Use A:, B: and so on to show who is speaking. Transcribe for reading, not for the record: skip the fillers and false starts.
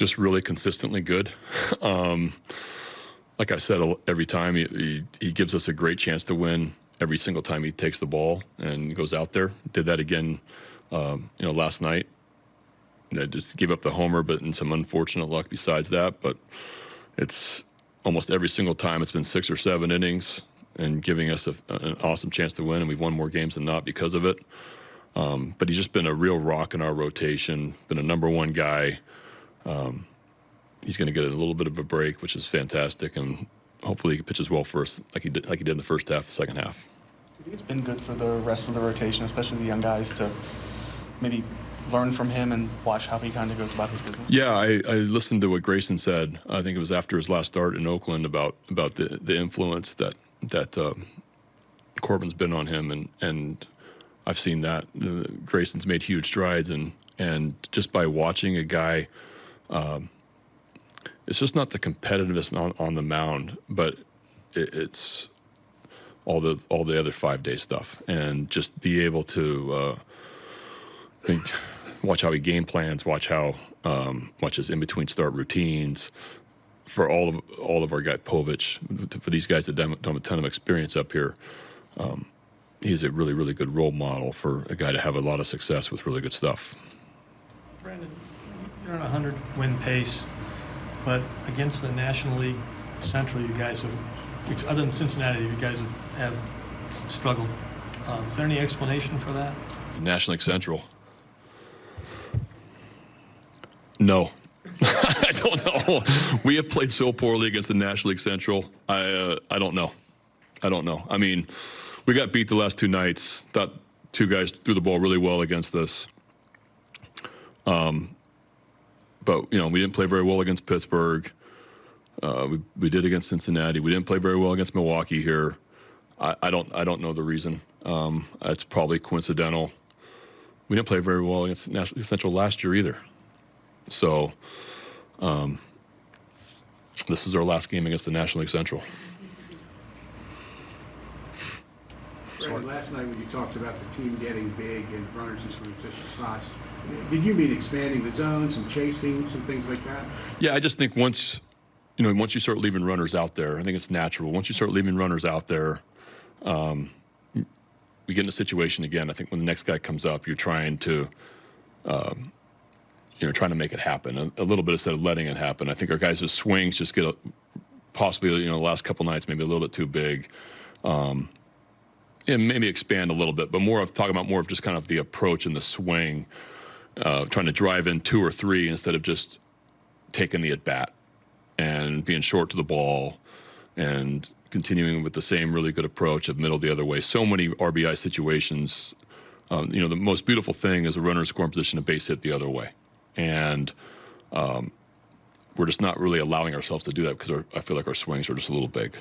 A: Just really consistently good. Like I said, every time he gives us a great chance to win. Every single time he takes the ball and goes out there. Did that again, last night. Just gave up the homer, but in some unfortunate luck besides that. But it's almost every single time it's been 6 or 7 innings and giving us an awesome chance to win, and we've won more games than not because of it. But he's just been a real rock in our rotation, been a number 1 guy. He's going to get a little bit of a break, which is fantastic, and hopefully he pitches well for us like he did in the first half, the second half.
B: Do you think it's been good for the rest of the rotation, especially the young guys, to maybe learn from him and watch how he kind of goes about his business?
A: Yeah, I listened to what Grayson said. I think it was after his last start in Oakland about the influence that Corbin's been on him, and I've seen that. Grayson's made huge strides, and just by watching a guy, it's just not the competitiveness on the mound, but it's all the other 5-day stuff, and just be able to watch how he game plans, watch his in between start routines. For all of our guy Povich, for these guys that don't have a ton of experience up here, he's a really, really good role model for a guy to have a lot of success with really good stuff.
C: Brandon, you're on a 100-win pace, but against the National League Central, you guys have, other than Cincinnati, you guys have struggled. Is there any explanation for that?
A: The National League Central? No. I don't know. We have played so poorly against the National League Central. I don't know. I mean, we got beat the last 2 nights. Thought 2 guys threw the ball really well against us. But we didn't play very well against Pittsburgh. We did against Cincinnati. We didn't play very well against Milwaukee here. I don't know the reason. It's probably coincidental. We didn't play very well against National League Central last year either. So this is our last game against the National League Central.
D: Brandon, last night when you talked about the team getting big and runners in some position spots, did you mean expanding the zones and chasing, some things like that?
A: Yeah, I just think once you start leaving runners out there, I think it's natural. Once you start leaving runners out there, we get in a situation again. I think when the next guy comes up, you're trying to make it happen a little bit instead of letting it happen. I think our guys' swings just get possibly, the last couple nights maybe a little bit too big. And maybe expand a little bit, but talking about more of just kind of the approach and the swing, trying to drive in 2 or 3 instead of just taking the at-bat and being short to the ball and continuing with the same really good approach of middle the other way. So many RBI situations, the most beautiful thing is a runner in scoring position, a base hit the other way. And we're just not really allowing ourselves to do that because I feel like our swings are just a little big.